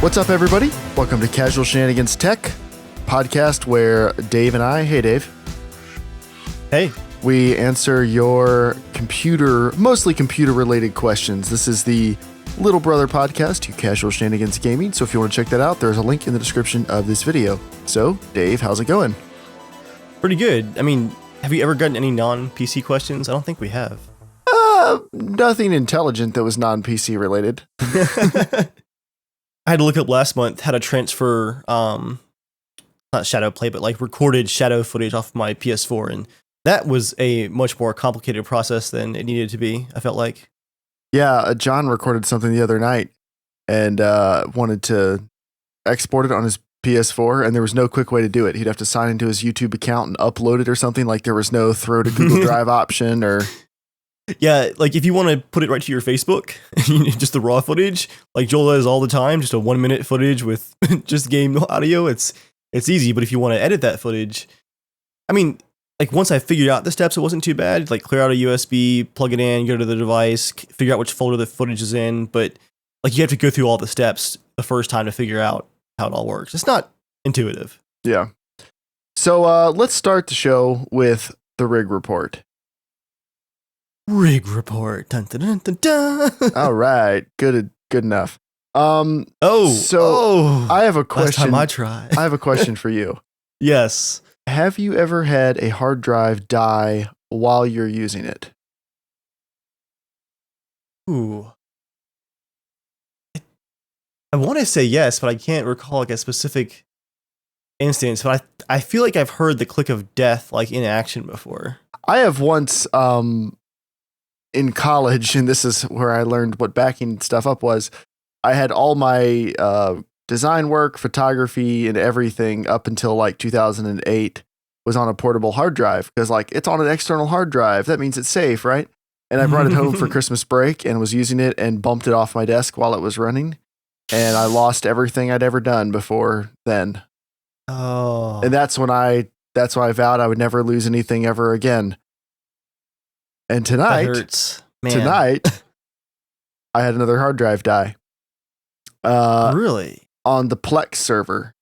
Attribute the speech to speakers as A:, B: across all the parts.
A: What's up, everybody? Welcome to Casual Shenanigans Tech, podcast where Dave and I, hey Dave.
B: Hey.
A: We answer your mostly computer-related questions. This is the little brother podcast to Casual Shenanigans Gaming, so if you want to check that out, there's a link in the description of this video. So, Dave, how's it going?
B: Pretty good. I mean, have you ever gotten any non-PC questions? I don't think we have.
A: Nothing intelligent that was non-PC related.
B: I had to look up last month how to transfer, not shadow play, but like recorded shadow footage off my PS4, and that was a much more complicated process than it needed to be, I felt like.
A: Yeah, John recorded something the other night and wanted to export it on his PS4, and there was no quick way to do it. He'd have to sign into his YouTube account and upload it or something. Like there was no throw to Google Drive option or...
B: Yeah, like if you want to put it right to your Facebook, just the raw footage, like Joel does all the time, just a 1 minute footage with just game audio, it's easy. But if you want to edit that footage, I mean, like once I figured out the steps, it wasn't too bad. Like clear out a USB, plug it in, go to the device, figure out which folder the footage is in. But like you have to go through all the steps the first time to figure out how it all works. It's not intuitive.
A: Yeah. So let's start the show with the rig report.
B: Rig report. Dun, dun, dun, dun, dun.
A: All right, good enough. I have a question.
B: Last time I tried.
A: I have a question for you.
B: Yes.
A: Have you ever had a hard drive die while you're using it?
B: Ooh. I want to say yes, but I can't recall like a specific instance. But I feel like I've heard the click of death like in action before.
A: I have once in college, and this is where I learned what backing stuff up was. I had all my design work, photography, and everything up until like 2008 was on a portable hard drive because like it's on an external hard drive. That means it's safe, right? And I brought it home for Christmas break and was using it and bumped it off my desk while it was running. And I lost everything I'd ever done before then.
B: Oh.
A: And that's why I vowed I would never lose anything ever again. And tonight,
B: that hurts. Man.
A: Tonight, I had another hard drive die.
B: Really?
A: On the Plex server.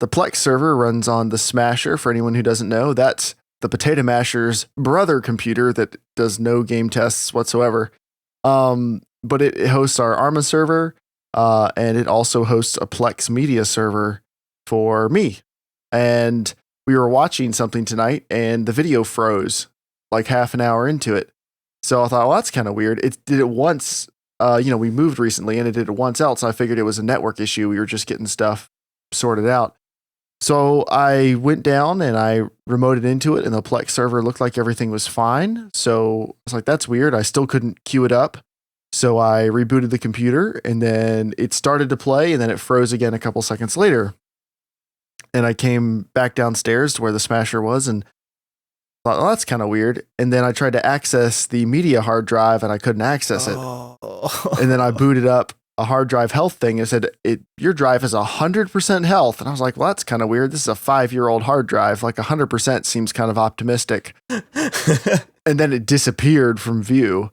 A: The Plex server runs on the Smasher. For anyone who doesn't know, that's the Potato Masher's brother computer that does no game tests whatsoever. But it hosts our Arma server, and it also hosts a Plex media server for me. And we were watching something tonight, and the video froze like half an hour into it. So I thought, well, that's kind of weird. It did it once. We moved recently and it did it once else. I figured it was a network issue. We were just getting stuff sorted out. So I went down and I remoted into it and the Plex server looked like everything was fine. So I was like, that's weird. I still couldn't queue it up. So I rebooted the computer and then it started to play and then it froze again a couple seconds later. And I came back downstairs to where the Smasher was and thought, oh, that's kind of weird. And then I tried to access the media hard drive and I couldn't access it. And then I booted up a hard drive health thing and it said, your drive has 100% health. And I was like, well, that's kind of weird. This is a 5-year-old hard drive. Like 100% seems kind of optimistic. And then it disappeared from view.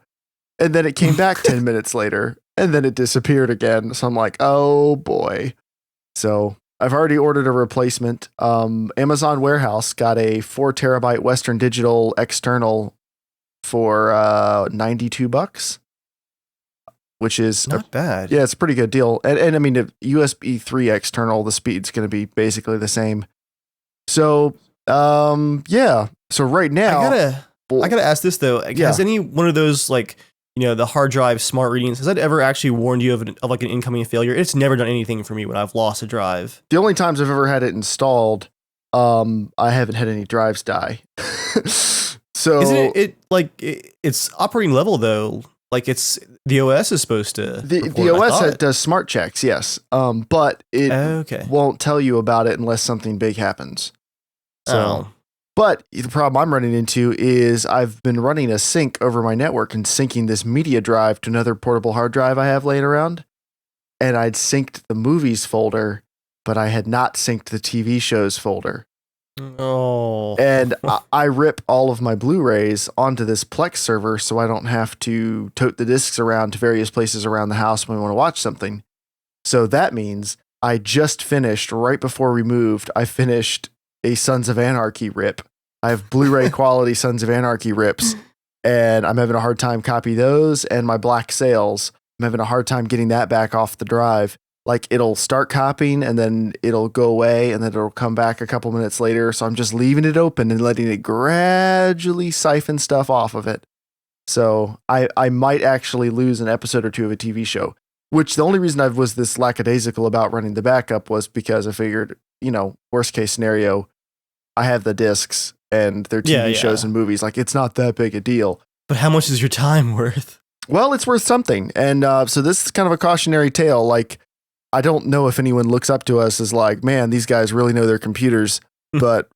A: And then it came back 10 minutes later. And then it disappeared again. So I'm like, oh boy. So I've already ordered a replacement. Amazon Warehouse got a 4 terabyte Western Digital external for $92, which is
B: not bad.
A: Yeah, it's a pretty good deal. And I mean, the USB 3 external, the speed's going to be basically the same. So, yeah. So right now,
B: I gotta ask this though. Has any one of those like, the hard drive smart readings, has that ever actually warned you of like an incoming failure? It's never done anything for me when I've lost a drive.
A: The only times I've ever had it installed, I haven't had any drives die. So
B: isn't it's operating level though? Like it's the OS is supposed to.
A: The OS does smart checks, yes. But it won't tell you about it unless something big happens. So. But the problem I'm running into is I've been running a sync over my network and syncing this media drive to another portable hard drive I have laying around. And I'd synced the movies folder, but I had not synced the TV shows folder.
B: Oh.
A: And I rip all of my Blu-rays onto this Plex server so I don't have to tote the discs around to various places around the house when we want to watch something. So that means I just finished, right before we moved, I finished a Sons of Anarchy rip. I have Blu-ray quality Sons of Anarchy rips, and I'm having a hard time copy those, and my Black Sails, I'm having a hard time getting that back off the drive. Like, it'll start copying, and then it'll go away, and then it'll come back a couple minutes later, so I'm just leaving it open and letting it gradually siphon stuff off of it. So I might actually lose an episode or two of a TV show, which the only reason I was this lackadaisical about running the backup was because I figured, worst case scenario, I have the discs and they're TV shows and movies. Like, it's not that big a deal.
B: But how much is your time worth?
A: Well, it's worth something. And so this is kind of a cautionary tale. Like, I don't know if anyone looks up to us as like, man, these guys really know their computers, but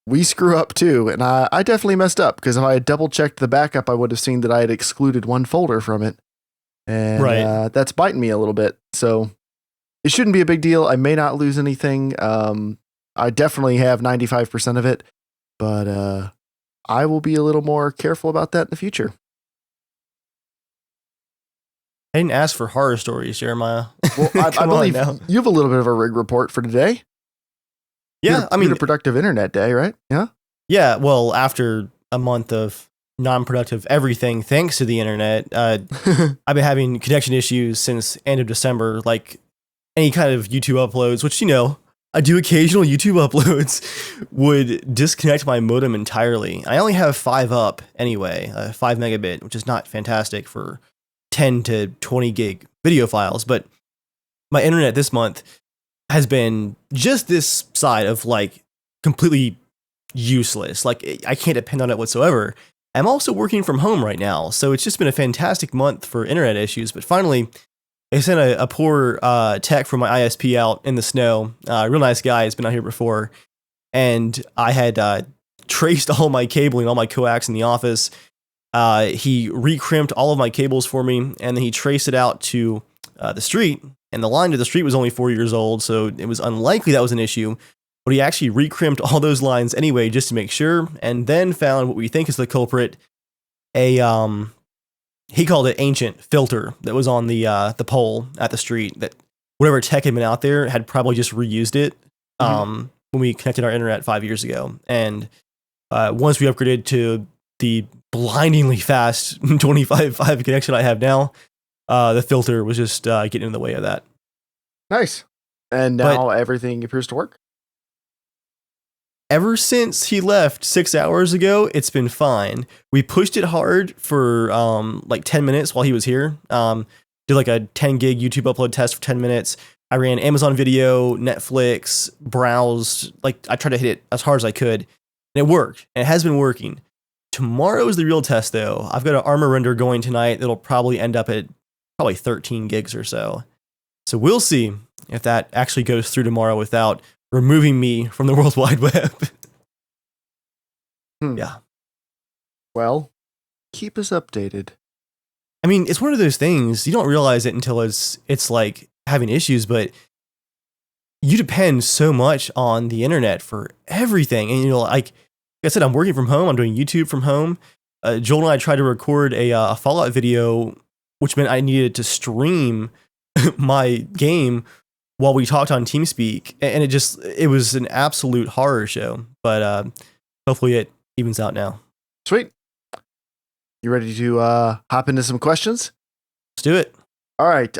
A: we screw up too. And I definitely messed up, because if I had double checked the backup, I would have seen that I had excluded one folder from it. And that's biting me a little bit. So it shouldn't be a big deal. I may not lose anything. I definitely have 95% of it, but I will be a little more careful about that in the future.
B: I didn't ask for horror stories, Jeremiah.
A: Well, I believe you have a little bit of a rig report for today.
B: Yeah,
A: I mean, a productive internet day, right? Yeah.
B: Yeah. Well, after a month of non-productive everything, thanks to the internet, I've been having connection issues since end of December. Like, any kind of YouTube uploads, which I do occasional YouTube uploads, would disconnect my modem entirely. I only have 5 up anyway, 5 megabit, which is not fantastic for 10 to 20 gig video files, but my internet this month has been just this side of like completely useless. Like, I can't depend on it whatsoever. I'm also working from home right now, so it's just been a fantastic month for internet issues. But finally, I sent a poor tech from my ISP out in the snow. Real nice guy, has been out here before, and I had traced all my cabling, all my coax in the office. He recrimped all of my cables for me, and then he traced it out to the street. And the line to the street was only 4 years old, so it was unlikely that was an issue. But he actually recrimped all those lines anyway, just to make sure, and then found what we think is the culprit, he called it ancient filter that was on the pole at the street, that whatever tech had been out there had probably just reused it when we connected our internet 5 years ago. And once we upgraded to the blindingly fast 25.5 connection I have now, the filter was just getting in the way of that.
A: Nice. And now everything appears to work.
B: Ever since he left 6 hours ago, it's been fine. We pushed it hard for like 10 minutes while he was here. Did like a 10 gig YouTube upload test for 10 minutes. I ran Amazon Video, Netflix, browsed. Like, I tried to hit it as hard as I could, and it worked. And it has been working. Tomorrow is the real test, though. I've got an Armor render going tonight that'll probably end up at probably 13 gigs or so. So we'll see if that actually goes through tomorrow without removing me from the World Wide Web. Yeah.
A: Well, keep us updated.
B: I mean, it's one of those things, you don't realize it until it's like having issues, but you depend so much on the internet for everything. And, like I said, I'm working from home. I'm doing YouTube from home. Joel and I tried to record a Fallout video, which meant I needed to stream my game while we talked on Teamspeak, and it was an absolute horror show. But hopefully it evens out now.
A: Sweet. You ready to hop into some questions?
B: Let's do it.
A: All right.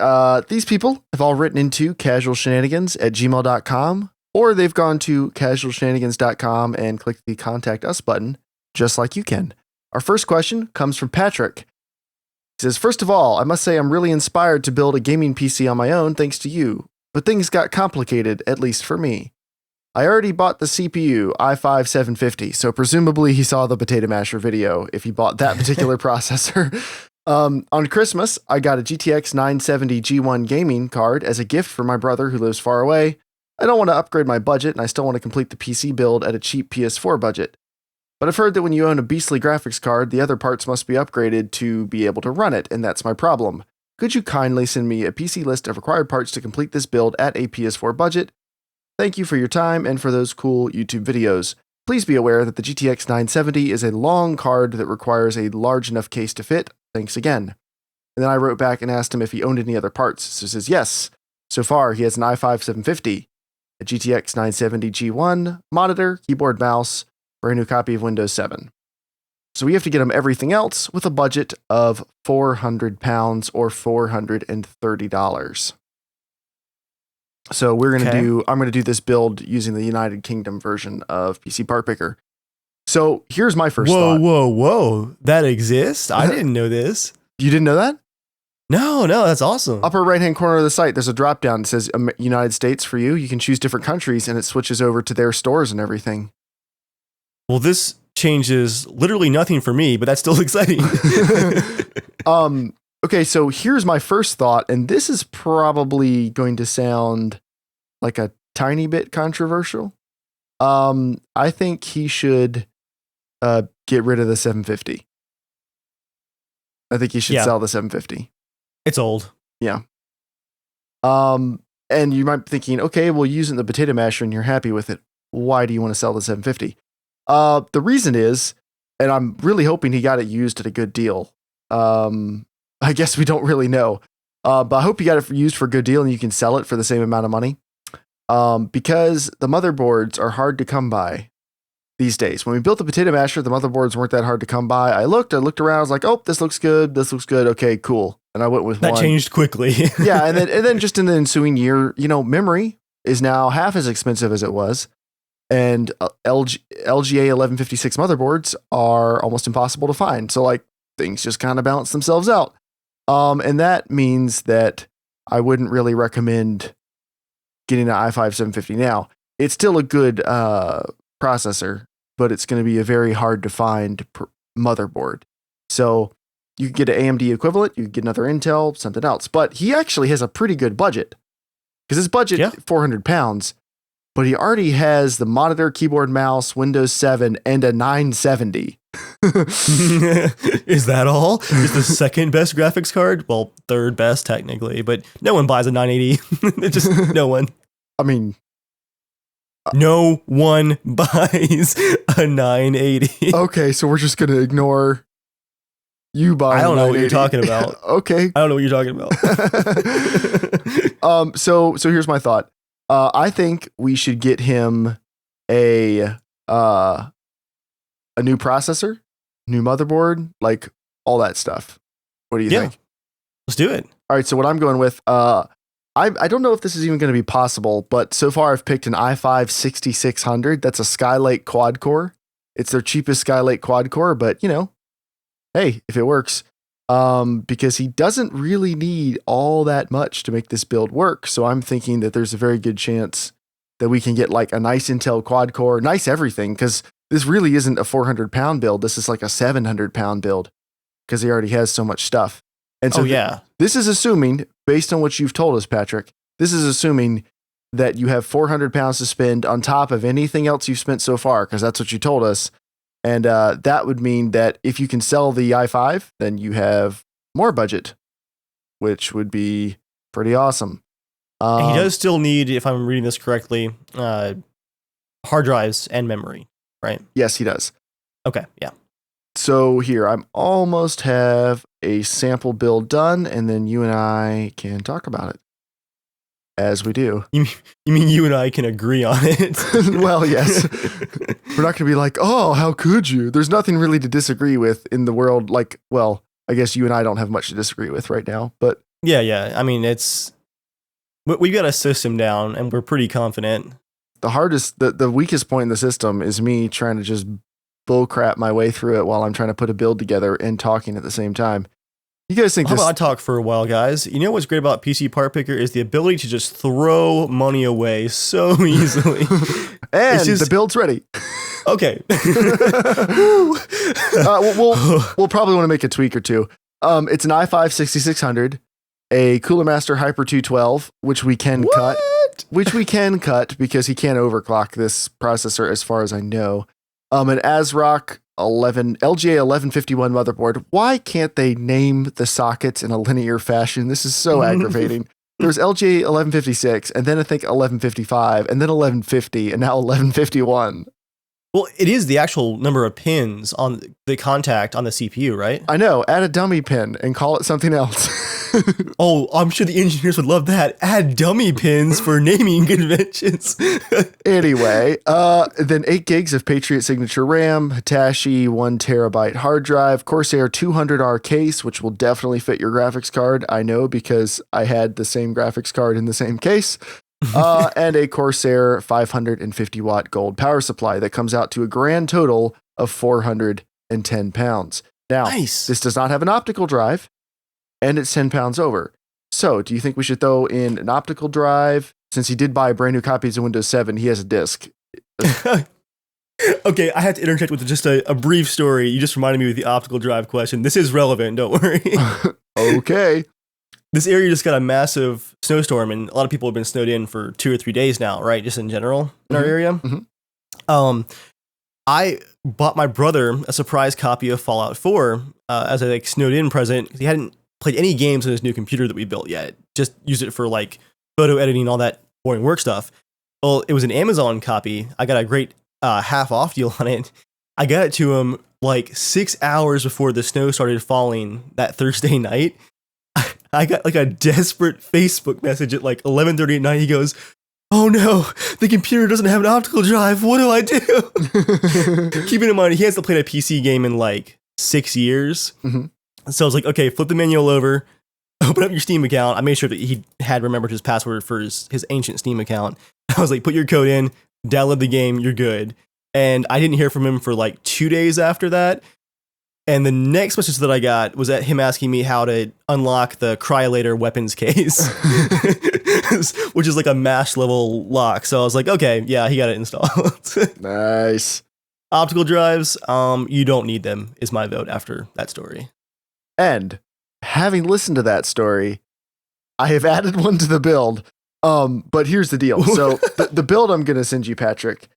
A: These people have all written into casualshenanigans@gmail.com, or they've gone to casualshenanigans.com and clicked the Contact Us button, just like you can. Our first question comes from Patrick. He says, first of all, I must say I'm really inspired to build a gaming PC on my own thanks to you, but things got complicated, at least for me. I already bought the CPU, i5-750, so presumably he saw the Potato Masher video if he bought that particular processor. On Christmas, I got a GTX 970 G1 gaming card as a gift for my brother who lives far away. I don't want to upgrade my budget, and I still want to complete the PC build at a cheap PS4 budget. But I've heard that when you own a beastly graphics card, the other parts must be upgraded to be able to run it, and that's my problem. Could you kindly send me a PC list of required parts to complete this build at a PS4 budget? Thank you for your time and for those cool YouTube videos. Please be aware that the GTX 970 is a long card that requires a large enough case to fit. Thanks again. And then I wrote back and asked him if he owned any other parts. So he says, yes, So far, he has an i5 750, a GTX 970 G1, monitor, keyboard, mouse, brand new copy of Windows 7. So we have to get him everything else with a budget of £400 or $430. So I'm going to do this build using the United Kingdom version of PC Part Picker. So here's my first thought.
B: Whoa. That exists? I didn't know this.
A: You didn't know that?
B: No, that's awesome.
A: Upper right-hand corner of the site, there's a drop-down that says United States for you. You can choose different countries, and it switches over to their stores and everything.
B: Well, this changes literally nothing for me, but that's still exciting.
A: Okay, so here's my first thought, and this is probably going to sound like a tiny bit controversial. I think he should get rid of the 750. I think he should sell the 750.
B: It's old.
A: Yeah. And you might be thinking, okay, well, using the potato masher and you're happy with it. Why do you want to sell the 750? The reason is, and I'm really hoping he got it used at a good deal. I guess we don't really know. But I hope you got it used for a good deal and you can sell it for the same amount of money. Because the motherboards are hard to come by these days. When we built the potato masher, the motherboards weren't that hard to come by. I looked around, I was like, oh, this looks good. Okay, cool. And I went with
B: one. That changed quickly.
A: Yeah, and then just in the ensuing year, memory is now half as expensive as it was. And LGA 1156 motherboards are almost impossible to find. So things just kind of balance themselves out. And that means that I wouldn't really recommend getting an i5 750 now. It's still a good processor, but it's going to be a very hard to find motherboard. So you could get an AMD equivalent, you could get another Intel, something else. But he actually has a pretty good budget because his budget £400, but he already has the monitor, keyboard, mouse, Windows 7, and a 970.
B: Is that all? Is the second best graphics card? Well, third best technically, but no one buys a 980. Just no one.
A: I mean,
B: no one buys a 980.
A: Okay, so we're just going to ignore you buying.
B: I don't know what you're talking about.
A: Okay.
B: I don't know what you're talking about.
A: So here's my thought. I think we should get him a new processor, new motherboard, all that stuff. What do you think?
B: Let's do it.
A: All right. So what I'm going with, I don't know if this is even going to be possible, but so far I've picked an i5 6600. That's a Skylake quad core. It's their cheapest Skylake quad core, but hey, if it works, because he doesn't really need all that much to make this build work. So I'm thinking that there's a very good chance that we can get a nice Intel quad core, nice everything, because this really isn't a 400-pound build. This is like a 700-pound build because he already has so much stuff. And so this is assuming, based on what you've told us, Patrick, this is assuming that you have 400 pounds to spend on top of anything else you've spent so far, because that's what you told us. And that would mean that if you can sell the i5, then you have more budget, which would be pretty awesome.
B: And he does still need, if I'm reading this correctly, hard drives and memory, right?
A: Yes, he does.
B: Okay, yeah.
A: So here, I'm almost have a sample build done, and then you and I can talk about it. As we do.
B: You mean you and I can agree on it?
A: Well, yes. We're not going to be like, oh, how could you? There's nothing really to disagree with in the world. Well, I guess you and I don't have much to disagree with right now, but.
B: Yeah. I mean, we got a system down and we're pretty confident.
A: The weakest point in the system is me trying to just bullcrap my way through it while I'm trying to put a build together and talking at the same time. You guys think
B: How about I talk for a while, guys? You know what's great about PC Part Picker is the ability to just throw money away so easily.
A: And the build's ready.
B: Okay.
A: We'll probably want to make a tweak or two. It's an i5 6600, a Cooler Master Hyper 212, which we can cut. Which we can cut because he can't overclock this processor as far as I know. An ASRock LGA 1151 motherboard. Why can't they name the sockets in a linear fashion? This is so aggravating. There's LGA 1156, and then I think 1155, and then 1150, and now 1151.
B: Well, it is the actual number of pins on the contact on the CPU, right?
A: I know. Add a dummy pin and call it something else.
B: Oh, I'm sure the engineers would love that. Add dummy pins for naming conventions.
A: Anyway, then 8 gigs of Patriot Signature RAM, Hitachi 1 terabyte hard drive, Corsair 200R case, which will definitely fit your graphics card. I know because I had the same graphics card in the same case. And a Corsair 550 watt gold power supply that comes out to a grand total of 410 pounds. Now,
B: Nice.
A: This does not have an optical drive, and it's 10 pounds over. So, do you think we should throw in an optical drive? Since he did buy brand new copies of Windows 7, he has a disc.
B: Okay, I had to interject with just a brief story. You just reminded me with the optical drive question. This is relevant, don't worry.
A: Okay.
B: This area just got a massive snowstorm, and a lot of people have been snowed in for 2 or 3 days now, right? Just in general in our area.
A: Mhm.
B: I bought my brother a surprise copy of Fallout 4 as a snowed in present. He hadn't played any games on his new computer that we built yet. Just used it for photo editing, all that boring work stuff. Well, it was an Amazon copy. I got a great half off deal on it. I got it to him 6 hours before the snow started falling that Thursday night. I got a desperate Facebook message at 11:30 at night. He goes, "Oh no, the computer doesn't have an optical drive. What do I do?" Keeping in mind, he hasn't played a PC game in 6 years.
A: Mm-hmm.
B: So I was like, okay, flip the manual over, open up your Steam account. I made sure that he had remembered his password for his ancient Steam account. I was like, put your code in, download the game, you're good. And I didn't hear from him for 2 days after that. And the next message that I got was at him asking me how to unlock the Cryolator weapons case, which is a mash level lock. So I was like, okay, yeah, he got it installed.
A: Nice.
B: Optical drives, you don't need them, is my vote after that story.
A: And having listened to that story, I have added one to the build. But here's the deal. So the build I'm going to send you, Patrick,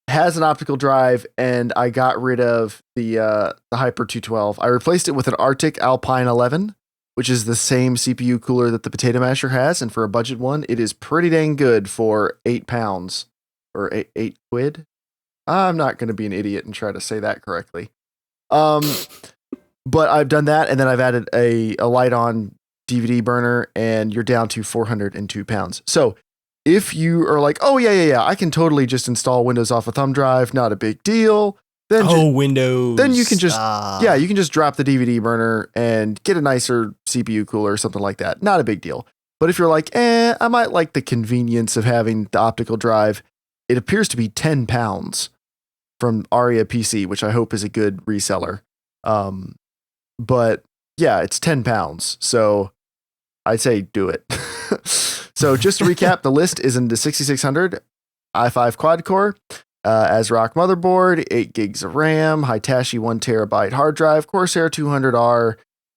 A: has an optical drive, and I got rid of the Hyper 212. I replaced it with an Arctic Alpine 11, which is the same CPU cooler that the Potato Masher has. And for a budget one, it is pretty dang good for 8 pounds or 8 quid. I'm not going to be an idiot and try to say that correctly. But I've done that, and then I've added a light-on DVD burner, and you're down to 402 pounds. So if you are like, oh, yeah, I can totally just install Windows off a thumb drive, not a big deal. Then
B: Windows.
A: Then you can just, you can just drop the DVD burner and get a nicer CPU cooler or something like that. Not a big deal. But if you're like, I might like the convenience of having the optical drive, it appears to be 10 pounds from Aria PC, which I hope is a good reseller. But yeah, it's 10 pounds. So I'd say do it. So just to recap, the list is in the 6600 i5 quad core, ASRock motherboard, 8 gigs of RAM, Hitachi 1 terabyte hard drive, Corsair 200R,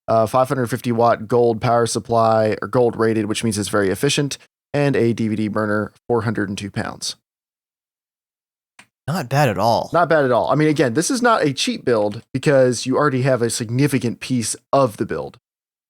A: 550 watt gold power supply, or gold rated, which means it's very efficient, and a DVD burner, 402 pounds.
B: Not bad at all.
A: Not bad at all. I mean, again, this is not a cheap build because you already have a significant piece of the build.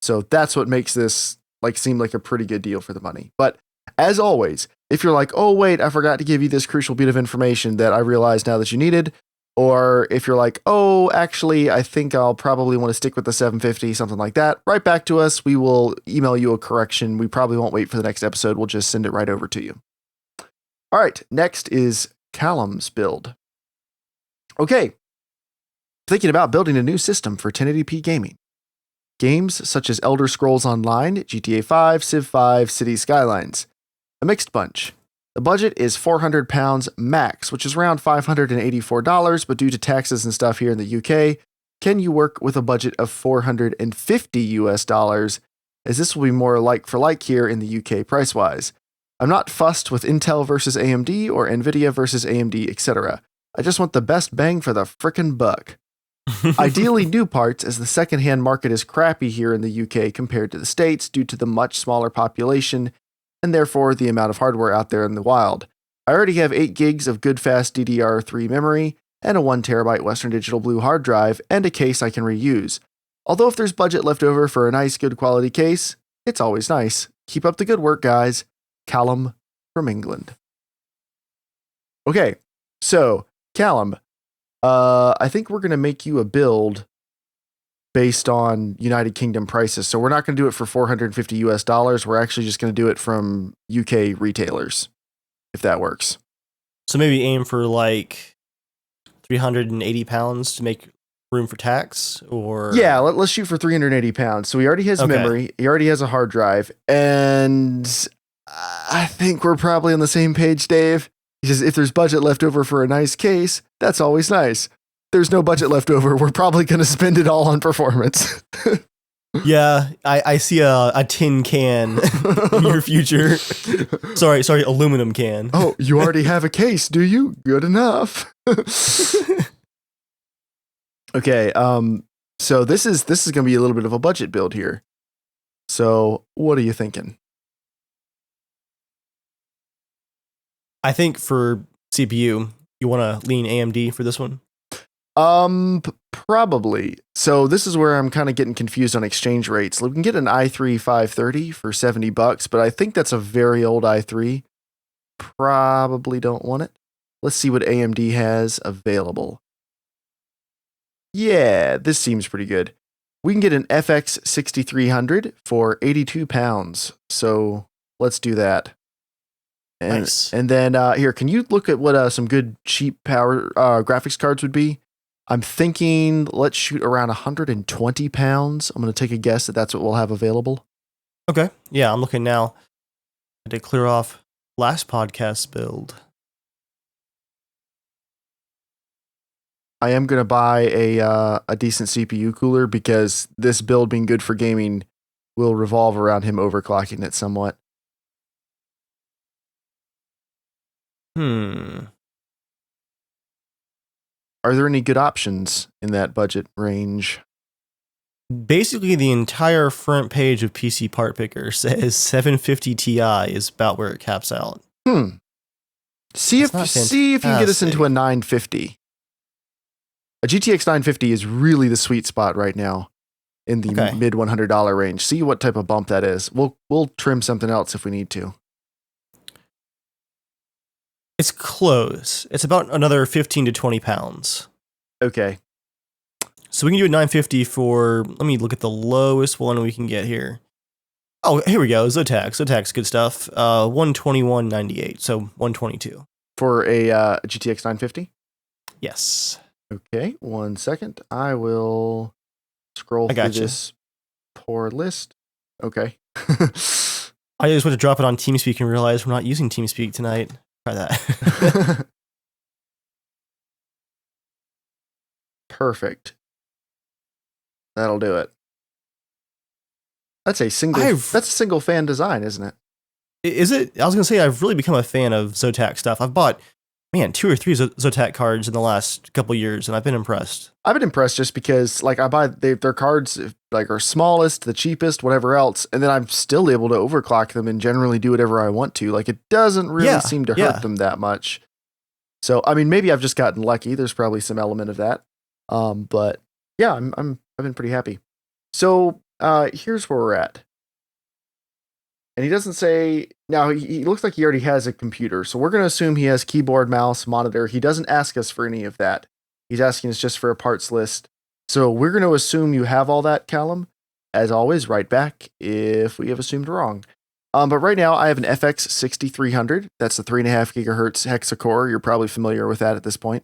A: So that's what makes this seem like a pretty good deal for the money. But as always, if you're like, oh, wait, I forgot to give you this crucial bit of information that I realized now that you needed, or if you're like, oh, actually, I think I'll probably want to stick with the 750, something like that, write back to us. We will email you a correction. We probably won't wait for the next episode. We'll just send it right over to you. All right, next is Callum's build. Okay, thinking about building a new system for 1080p gaming. Games such as Elder Scrolls Online, GTA 5, Civ 5, Cities Skylines. A mixed bunch. The budget is £400 max, which is around $584, but due to taxes and stuff here in the UK, can you work with a budget of $450 as this will be more like for like here in the UK price-wise. I'm not fussed with Intel versus AMD or Nvidia versus AMD, etc. I just want the best bang for the frickin' buck. Ideally new parts, as the secondhand market is crappy here in the UK compared to the States due to the much smaller population and therefore the amount of hardware out there in the wild. I already have 8 gigs of good fast DDR3 memory and a 1 terabyte Western Digital Blue hard drive and a case I can reuse. Although if there's budget left over for a nice good quality case, it's always nice. Keep up the good work, guys. Callum from England. Okay, so Callum, I think we're going to make you a build based on United Kingdom prices. So we're not going to do it for 450 US dollars. We're actually just going to do it from UK retailers, if that works.
B: So maybe aim for like 380 pounds to make room for tax, or
A: yeah, let's shoot for 380 pounds. So he already has memory. He already has a hard drive, and I think we're probably on the same page, Dave. Because if there's budget left over for a nice case, that's always nice. There's no budget left over. We're probably going to spend it all on performance.
B: Yeah, I see a tin can in your future. Sorry, aluminum can.
A: Oh, you already have a case, do you? Good enough. Okay, so this is going to be a little bit of a budget build here. So, what are you thinking?
B: I think for CPU, you want to lean AMD for this one?
A: Probably. So this is where I'm kind of getting confused on exchange rates. We can get an i3 530 for $70, but I think that's a very old i3. Probably don't want it. Let's see what AMD has available. Yeah, this seems pretty good. We can get an FX 6300 for £82. So let's do that. And,
B: nice.
A: And then here, can you look at what some good cheap power graphics cards would be? I'm thinking let's shoot around £120. I'm going to take a guess that that's what we'll have available.
B: Okay. Yeah, I'm looking now. I did clear off last podcast build.
A: I am going to buy a decent CPU cooler because this build being good for gaming will revolve around him overclocking it somewhat. Are there any good options in that budget range?
B: Basically, the entire front page of PC Part Picker says 750 Ti is about where it caps out.
A: See if you can get us into a 950. A GTX 950 is really the sweet spot right now in the mid $100 range. See what type of bump that is. We'll trim something else if we need to.
B: It's close. It's about another 15 to 20 pounds.
A: Okay.
B: So we can do a 950 for, let me look at the lowest one we can get here. Oh, here we go. Zotac's good stuff. 121.98, so 122.
A: For a GTX 950?
B: Yes.
A: Okay, 1 second. I will scroll through this poor list. Okay.
B: I just went to drop it on Teamspeak and realized we're not using Teamspeak tonight. Try that.
A: Perfect. That'll do it. That's a single fan design, isn't it?
B: Is it? I was gonna say I've really become a fan of Zotac stuff. I've bought 2 or 3 Zotac cards in the last couple years, and I've been impressed.
A: I've been impressed just because, like, I buy their cards like are smallest, the cheapest, whatever else, and then I'm still able to overclock them and generally do whatever I want to. Like, it doesn't really seem to hurt them that much. So, I mean, maybe I've just gotten lucky. There's probably some element of that. But yeah, I've been pretty happy. So, here's where we're at. And he doesn't say, now he looks like he already has a computer. So we're going to assume he has keyboard, mouse, monitor. He doesn't ask us for any of that. He's asking us just for a parts list. So we're going to assume you have all that, Callum. As always, write back if we have assumed wrong. But right now I have an FX 6300. That's the 3.5 gigahertz hexa-core. You're probably familiar with that at this point.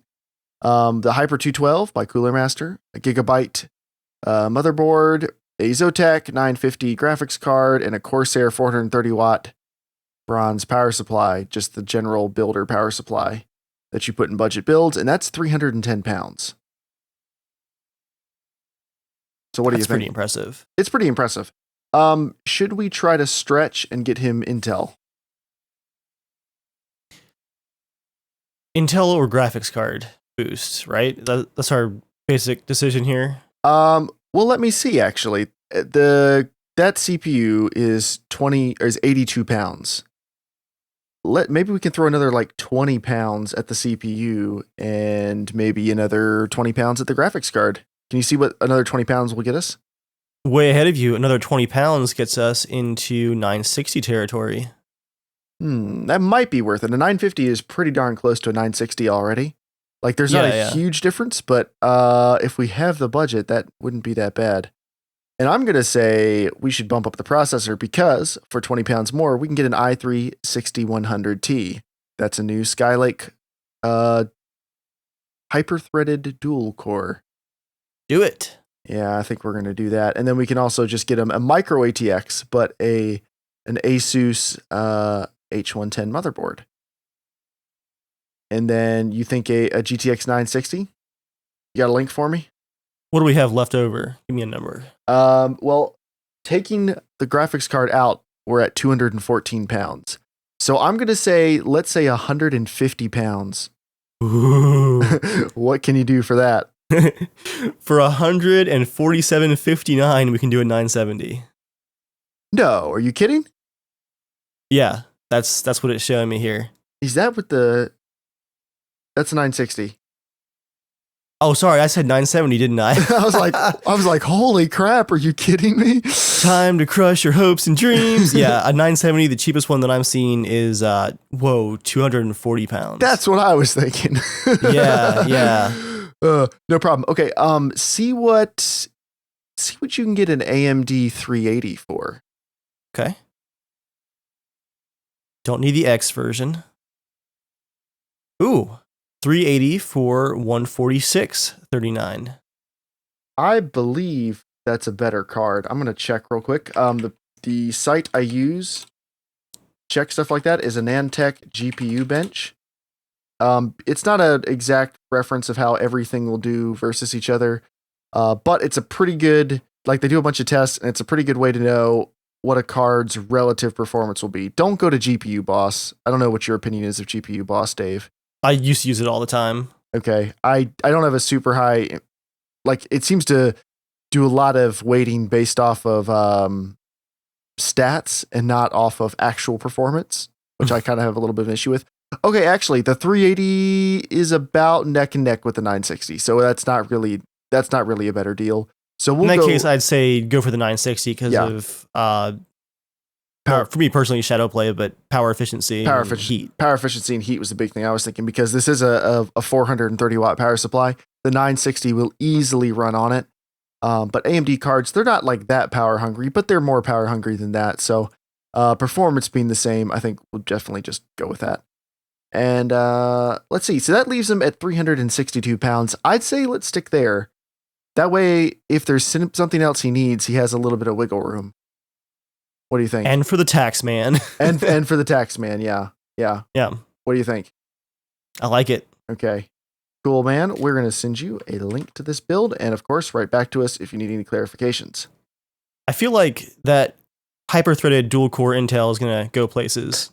A: The Hyper 212 by Cooler Master, a gigabyte motherboard, a Zotac 950 graphics card, and a Corsair 430 watt bronze power supply, just the general builder power supply that you put in budget builds, and that's 310 pounds. So what do you think?
B: That's pretty impressive.
A: It's pretty impressive. Should we try to stretch and get him Intel?
B: Intel or graphics card boost, right? That's our basic decision here.
A: Well, let me see. Actually, that CPU is 82 pounds. Maybe we can throw another like 20 pounds at the CPU and maybe another 20 pounds at the graphics card. Can you see what another 20 pounds will get us?
B: Way ahead of you. Another 20 pounds gets us into 960 territory.
A: That might be worth it. A 950 is pretty darn close to a 960 already. Like there's not a
B: Yeah.
A: huge difference, but if we have the budget, that wouldn't be that bad. And I'm going to say we should bump up the processor because for 20 pounds more, we can get an i3 6100T. That's a new Skylake hyper-threaded dual core.
B: Do it.
A: Yeah, I think we're going to do that. And then we can also just get them a micro ATX, but an Asus H110 motherboard. And then you think a GTX 960? You got a link for me?
B: What do we have left over? Give me a number.
A: Well, taking the graphics card out, we're at 214 pounds. So I'm going to say, let's say 150 pounds.
B: Ooh.
A: What can you do for that?
B: For 147.59, we can do a 970.
A: No, are you kidding?
B: Yeah, that's what it's showing me here.
A: Is that with the... That's a 960.
B: Oh, sorry, I said 970, didn't I?
A: I was like, holy crap, are you kidding me?
B: Time to crush your hopes and dreams. Yeah, a 970, the cheapest one that I'm seeing is 240 pounds.
A: That's what I was thinking.
B: Yeah.
A: No problem. Okay, see what you can get an AMD 380 for.
B: Okay. Don't need the X version. Ooh, 380 for 146.39.
A: I believe that's a better card. I'm gonna check real quick. The site I use check stuff like that is an Antec GPU bench. It's not an exact reference of how everything will do versus each other, but it's a pretty good. Like they do a bunch of tests, and it's a pretty good way to know what a card's relative performance will be. Don't go to GPU Boss. I don't know what your opinion is of GPU Boss, Dave.
B: I used to use it all the time.
A: Okay, I don't have a super high. Like it seems to do a lot of weighting based off of stats and not off of actual performance, which I kind of have a little bit of an issue with. Okay, actually, the 380 is about neck and neck with the 960, so that's not really a better deal. So we'll
B: in that
A: go,
B: case, I'd say go for the 960 because of power, for me personally, shadow play, but power efficiency,
A: power
B: and heat.
A: Power efficiency and heat was the big thing I was thinking because this is a 430 watt power supply. The 960 will easily run on it. But AMD cards, they're not like that power hungry, but they're more power hungry than that. So performance being the same, I think we'll definitely just go with that. And let's see. So that leaves him at 362 pounds. I'd say let's stick there. That way, if there's something else he needs, he has a little bit of wiggle room. What do you think?
B: And for the tax man.
A: and for the tax man, yeah. What do you think?
B: I like it.
A: Okay. Cool, man. We're going to send you a link to this build. And of course, write back to us if you need any clarifications.
B: I feel like that hyper-threaded dual-core Intel is going to go places.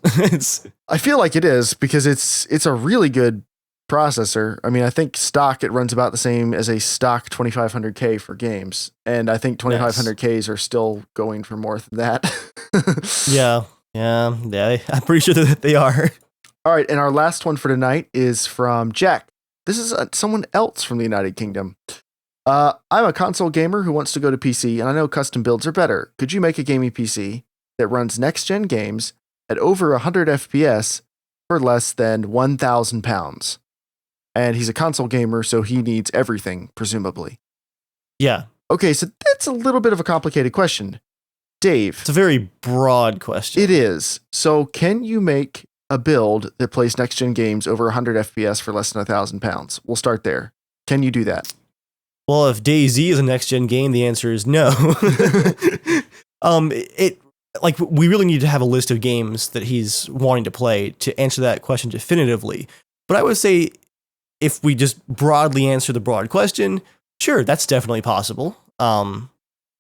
A: I feel like it is because it's a really good processor. I mean, I think stock, it runs about the same as a stock 2500K for games. And I think 2500Ks are still going for more than that.
B: Yeah, I'm pretty sure that they are.
A: All right, and our last one for tonight is from Jack. This is someone else from the United Kingdom. I'm a console gamer who wants to go to PC, and I know custom builds are better. Could you make a gaming PC that runs next-gen games at over 100 FPS for less than £1,000? And he's a console gamer, so he needs everything, presumably.
B: Yeah.
A: Okay, so that's a little bit of a complicated question. Dave.
B: It's a very broad question.
A: It is. So can you make a build that plays next-gen games over 100 FPS for less than £1,000? We'll start there. Can you do that?
B: Well, if DayZ is a next-gen game, the answer is no. We really need to have a list of games that he's wanting to play to answer that question definitively. But I would say if we just broadly answer the broad question, sure, that's definitely possible.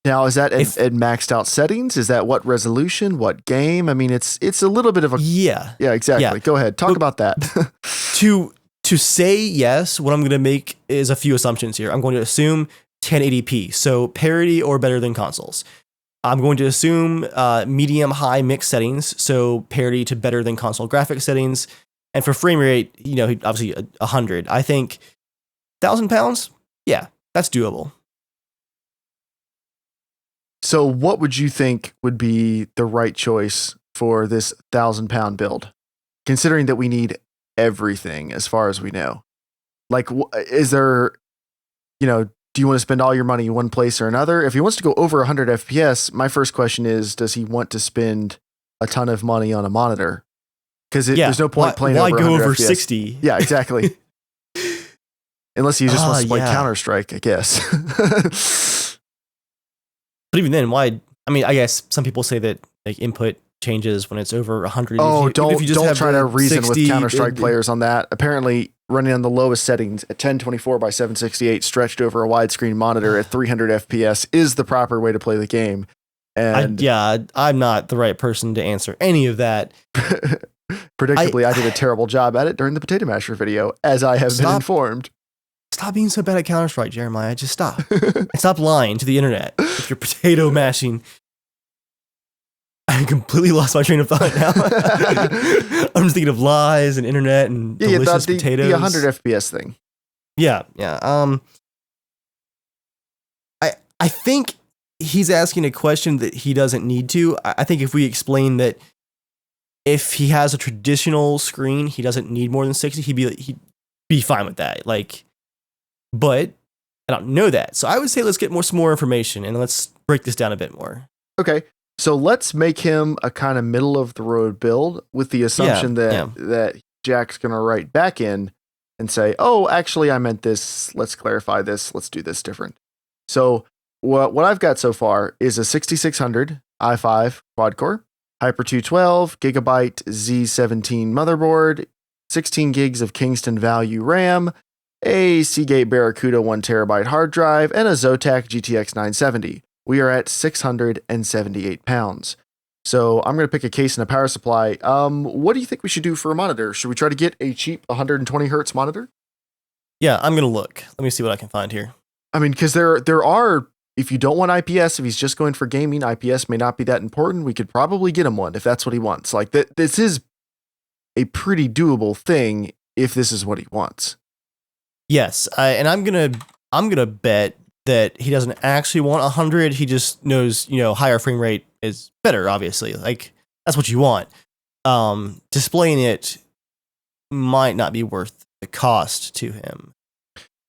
A: Now, is that at maxed out settings? Is that what resolution? What game? I mean, it's a little bit of a...
B: Yeah.
A: Yeah, exactly. Yeah. Go ahead. Talk about that.
B: To say yes, what I'm going to make is a few assumptions here. I'm going to assume 1080p, so parity or better than consoles. I'm going to assume medium-high mix settings, so parity to better than console graphic settings. And for frame rate, obviously 100. I think £1,000, yeah, that's doable.
A: So what would you think would be the right choice for this £1,000 build, considering that we need everything as far as we know? Like, is there, do you want to spend all your money one place or another? If he wants to go over 100 FPS, my first question is, does he want to spend a ton of money on a monitor? Because there's no point playing over 100
B: Why go over
A: FPS.
B: 60?
A: Yeah, exactly. Unless he just wants to play Counter-Strike, I guess.
B: But even then, why? I mean, I guess some people say that like input changes when it's over 100.
A: Oh, don't
B: have
A: try to reason
B: 60,
A: with Counter-Strike players on that. Apparently, running on the lowest settings at 1024 by 768 stretched over a widescreen monitor at 300 FPS is the proper way to play the game. And
B: I'm not the right person to answer any of that.
A: Predictably, I did a terrible job at it during the Potato Masher video, as I have been informed.
B: Stop being so bad at Counter-Strike, Jeremiah. Just stop. And stop lying to the internet with your potato mashing. I completely lost my train of thought now. I'm just thinking of lies and internet and delicious potatoes.
A: The 100 FPS thing.
B: Yeah. I think he's asking a question that he doesn't need to. I think if we explain that if he has a traditional screen, he doesn't need more than 60, he'd be fine with that. But I don't know that. So I would say let's get some more information and let's break this down a bit more.
A: Okay. So let's make him a kind of middle of the road build with the assumption that Jack's going to write back in and say, oh, actually, I meant this. Let's clarify this. Let's do this different. So what I've got so far is a 6600 i5 quad core, Hyper 212, gigabyte Z17 motherboard, 16 gigs of Kingston Value RAM, a Seagate Barracuda 1 terabyte hard drive, and a Zotac GTX 970. We are at 678 pounds. So I'm going to pick a case and a power supply. What do you think we should do for a monitor? Should we try to get a cheap 120 hertz monitor?
B: Yeah, I'm going to look. Let me see what I can find here.
A: I mean, because there are, if you don't want IPS, if he's just going for gaming, IPS may not be that important. We could probably get him one if that's what he wants. Like this is a pretty doable thing if this is what he wants.
B: Yes, and I'm gonna bet that he doesn't actually want 100. He just knows, higher frame rate is better, obviously. Like, that's what you want. Displaying it might not be worth the cost to him.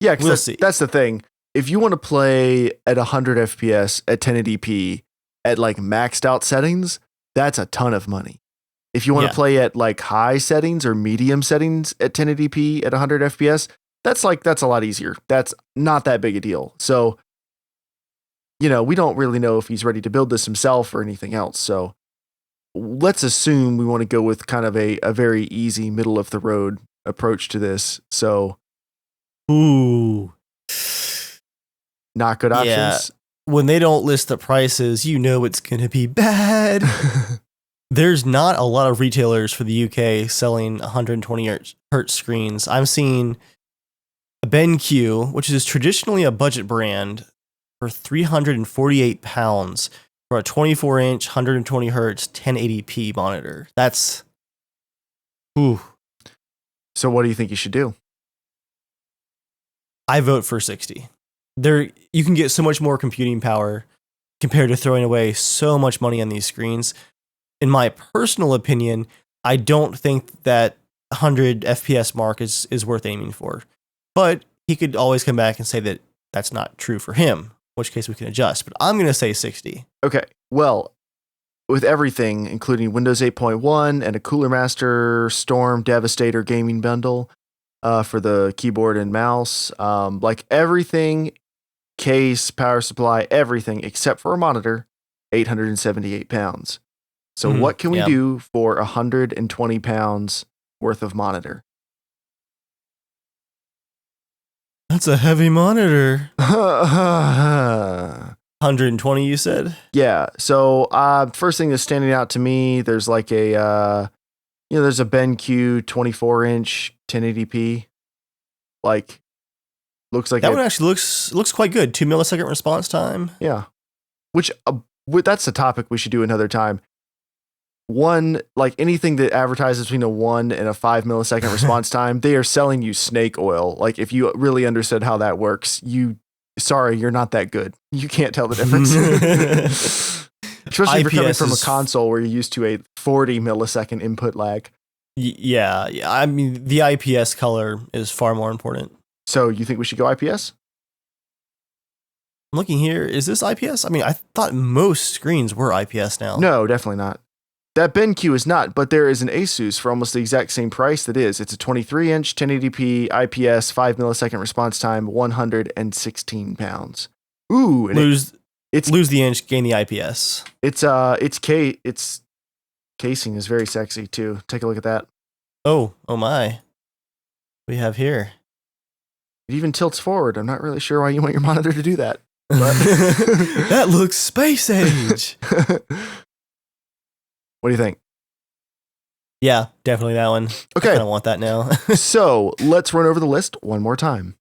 A: Yeah, because that's the thing. If you want to play at 100 FPS at 1080p at like maxed out settings, that's a ton of money. If you want to play at like high settings or medium settings at 1080p at 100 FPS, that's a lot easier. That's not that big a deal. So, we don't really know if he's ready to build this himself or anything else. So let's assume we want to go with kind of a very easy middle of the road approach to this. So,
B: ooh,
A: not good options.
B: Yeah. When they don't list the prices, it's going to be bad. There's not a lot of retailers for the UK selling 120 hertz screens. I'm seeing a BenQ, which is traditionally a budget brand, for £348 for a 24-inch, 120 hertz, 1080p monitor. That's, ooh.
A: So what do you think you should do?
B: I vote for 60. You can get so much more computing power compared to throwing away so much money on these screens. In my personal opinion, I don't think that 100 FPS mark is worth aiming for. But he could always come back and say that that's not true for him, in which case we can adjust. But I'm going to say 60.
A: Okay. Well, with everything, including Windows 8.1 and a Cooler Master Storm Devastator gaming bundle for the keyboard and mouse, like everything, case, power supply, everything except for a monitor, 878 pounds. So what can we do for 120 pounds worth of monitor?
B: That's a heavy monitor. 120, you said?
A: Yeah. So first thing that's standing out to me, there's like there's a BenQ 24-inch 1080p. Like, looks like
B: that one actually looks quite good. 2 millisecond response time.
A: Yeah. Which that's a topic we should do another time. One, like anything that advertises between a 1 and a 5 millisecond response time, they are selling you snake oil. Like, if you really understood how that works, you're not that good. You can't tell the difference. Especially if you're coming from a console where you're used to a 40 millisecond input lag.
B: Yeah. I mean, the IPS color is far more important.
A: So you think we should go IPS?
B: I'm looking here. Is this IPS? I mean, I thought most screens were IPS now.
A: No, definitely not. That BenQ is not, but there is an Asus for almost the exact same price that is. It's a 23-inch 1080p IPS, 5 millisecond response time, 116 pounds. Ooh, and
B: lose the inch, gain the IPS.
A: Its casing is very sexy too. Take a look at that.
B: Oh my. We have here.
A: It even tilts forward. I'm not really sure why you want your monitor to do that. But
B: that looks space age.
A: What do you think?
B: Yeah, definitely that one.
A: Okay.
B: I kind of want that now.
A: So let's run over the list one more time.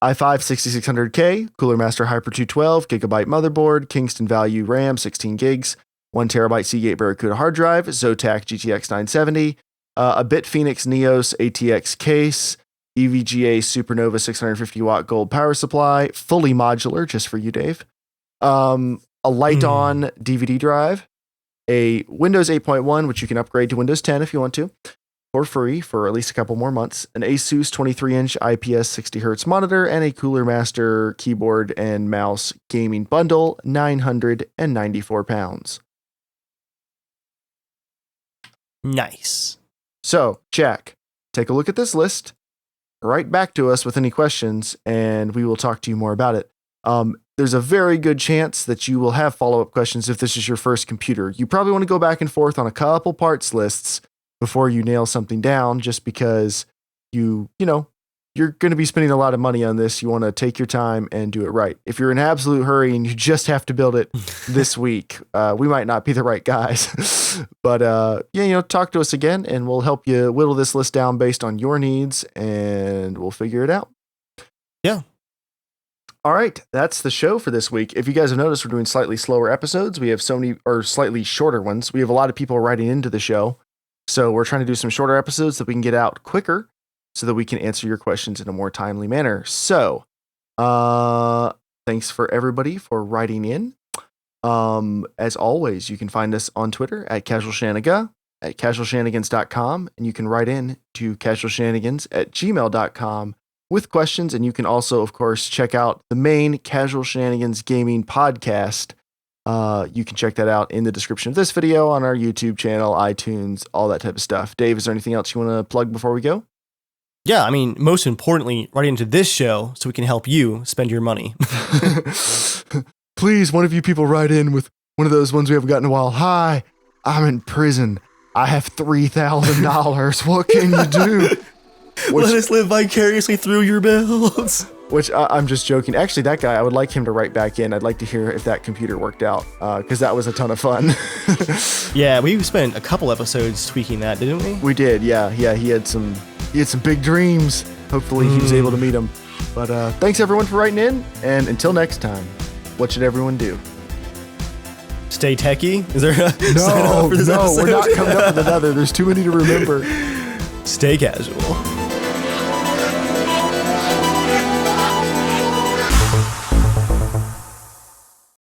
A: i5 6600K, Cooler Master Hyper 212, gigabyte motherboard, Kingston Value RAM 16 gigs, 1 terabyte Seagate Barracuda hard drive, Zotac GTX 970, a BitPhoenix Neos ATX case, EVGA Supernova 650 watt gold power supply, fully modular, just for you, Dave. A light-on DVD drive, a Windows 8.1, which you can upgrade to Windows 10 if you want to, for free for at least a couple more months, an Asus 23-inch IPS 60Hz monitor, and a Cooler Master keyboard and mouse gaming bundle, 994 pounds.
B: Nice.
A: So, Jack, take a look at this list, write back to us with any questions, and we will talk to you more about it. There's a very good chance that you will have follow-up questions if this is your first computer. You probably want to go back and forth on a couple parts lists before you nail something down, just because you're going to be spending a lot of money on this. You want to take your time and do it right. If you're in an absolute hurry and you just have to build it this week, we might not be the right guys. But talk to us again and we'll help you whittle this list down based on your needs and we'll figure it out.
B: Yeah.
A: All right, that's the show for this week. If you guys have noticed, we're doing slightly slower episodes. We have so many, or slightly shorter ones. We have a lot of people writing into the show. So we're trying to do some shorter episodes that we can get out quicker so that we can answer your questions in a more timely manner. So thanks for everybody for writing in. As always, you can find us on Twitter at casualshenanigans, at casualshenanigans.com, and you can write in to casualshenanigans@gmail.com with questions, and you can also, of course, check out the main Casual Shenanigans Gaming podcast. You can check that out in the description of this video on our YouTube channel, iTunes, all that type of stuff. Dave, is there anything else you want to plug before we go?
B: Yeah, I mean, most importantly, write into this show so we can help you spend your money.
A: Please, one of you people write in with one of those ones we haven't gotten in a while. Hi, I'm in prison. I have $3,000. What can you do?
B: Let us live vicariously through your bills.
A: Which I'm just joking. Actually, that guy, I would like him to write back in. I'd like to hear if that computer worked out, because that was a ton of fun.
B: Yeah, we spent a couple episodes tweaking that, didn't we?
A: We did, yeah. He had some big dreams. Hopefully he was able to meet them. But thanks everyone for writing in, and until next time, what should everyone do?
B: Stay techie? Is there a sign off for this episode?
A: We're not coming up with another. There's too many to remember.
B: Stay casual.